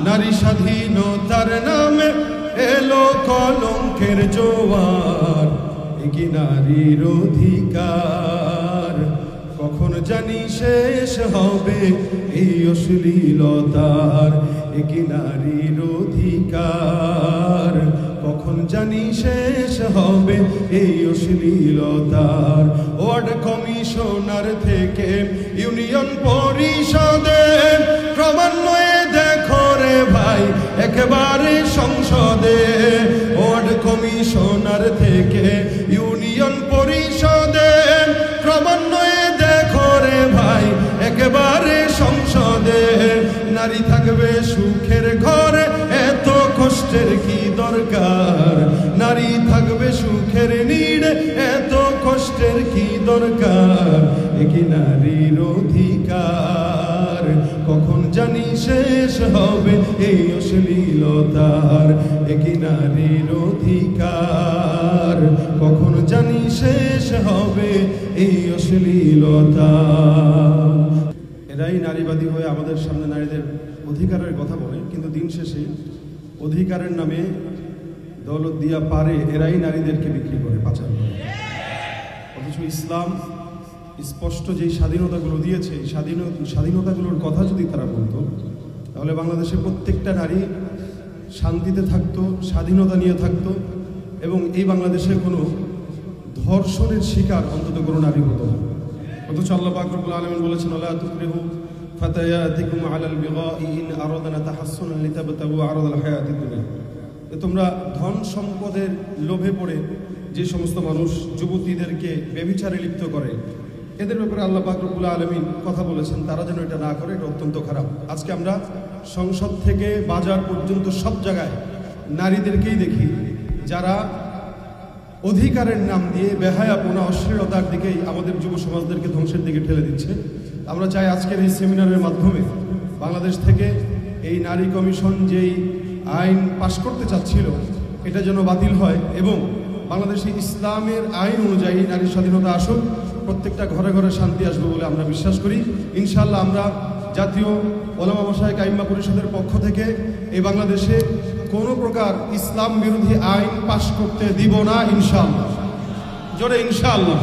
নারী স্বাধীনতার নামে এলো কলঙ্কের জোয়ার, কি নারীর অধিকার কখন জানি শেষ হবে এই অশ্লীলতার, কি নারীর অধিকার কখন জানি শেষ হবে এই অশ্লীলতার। ওয়ার্ড কমিশনার থেকে ইউনিয়ন পরিষদে ক্রমান্বয়ে দেখো রে ভাই একেবারে সংসদে, ওয়ার্ড কমিশনার থেকে ইউনিয়ন পরিষদে ক্রমান্বয়ে দেখো রে ভাই একেবারে সংসদে। নারী থাকবে সুখের ঘরে এত কষ্টের কি দরকার, নারী থাকবে সুখের নিড়ে এত কষ্টের কি দরকার, কি নারীর অধিকার কখন জানি শেষ হবে এই অশ্লীলতার, কি নারীর অধিকার কখন জানি শেষ হবে এই অশ্লীলতা। এরাই নারীবাদী হয়ে আমাদের সামনে নারীদের অধিকারের কথা বলে, কিন্তু দিন শেষে অধিকারের নামে দৌলত দিয়া পারে এরাই নারীদেরকে বিক্রি করে, পাচার করে। অথচ ইসলাম স্পষ্ট যেই স্বাধীনতাগুলো দিয়েছে এই স্বাধীনতাগুলোর কথা যদি তারা বলতো, তাহলে বাংলাদেশের প্রত্যেকটা নারী শান্তিতে থাকতো, স্বাধীনতা নিয়ে থাকতো, এবং এই বাংলাদেশে কোনো ধর্ষণের শিকার অন্তত কোনো নারী হতো না। অথচ আল্লাহ পাক রব্বুল আলামিন বলেছেন, ওয়ালা তুকরিহু ফাতায়াতিকুম আলাল বিগাই ইন আরাদনা তাহাসসুনান লিতাবতাগু আরাদাল হায়াতিদ দুনিয়া। তোমরা ধন সম্পদের লোভে পড়ে যে সমস্ত মানুষ যুবতীদেরকে ব্যভিচারে লিপ্ত করে, এদের ব্যাপারে আল্লাহ পাক রব্বুল আলামিন কথা বলেছেন তারা যেন এটা না করে, এটা অত্যন্ত খারাপ। আজকে আমরা সংসদ থেকে বাজার পর্যন্ত সব জায়গায় নারীদেরকেই দেখি যারা অধিকারের নাম দিয়ে বেহায়াপনা অশ্লীলতার দিকেই আমাদের যুব সমাজদেরকে ধ্বংসের দিকে ঠেলে দিচ্ছে। আমরা চাই আজকের এই সেমিনারের মাধ্যমে বাংলাদেশ থেকে এই নারী কমিশন যেই আইন পাশ করতে চাচ্ছিল এটা যেন বাতিল হয়, এবং বাংলাদেশে ইসলামের আইন অনুযায়ী নারী স্বাধীনতা আসুক, প্রত্যেকটা ঘরে ঘরে শান্তি আসবে বলে আমরা বিশ্বাস করি। ইনশাআল্লাহ আমরা জাতীয় ওলামা মাশায়েখ আইম্মা পরিষদের পক্ষ থেকে এই বাংলাদেশে কোনো প্রকার ইসলাম বিরোধী আইন পাশ করতে দিব না ইনশাআল্লাহ। জোরে ইনশাআল্লাহ।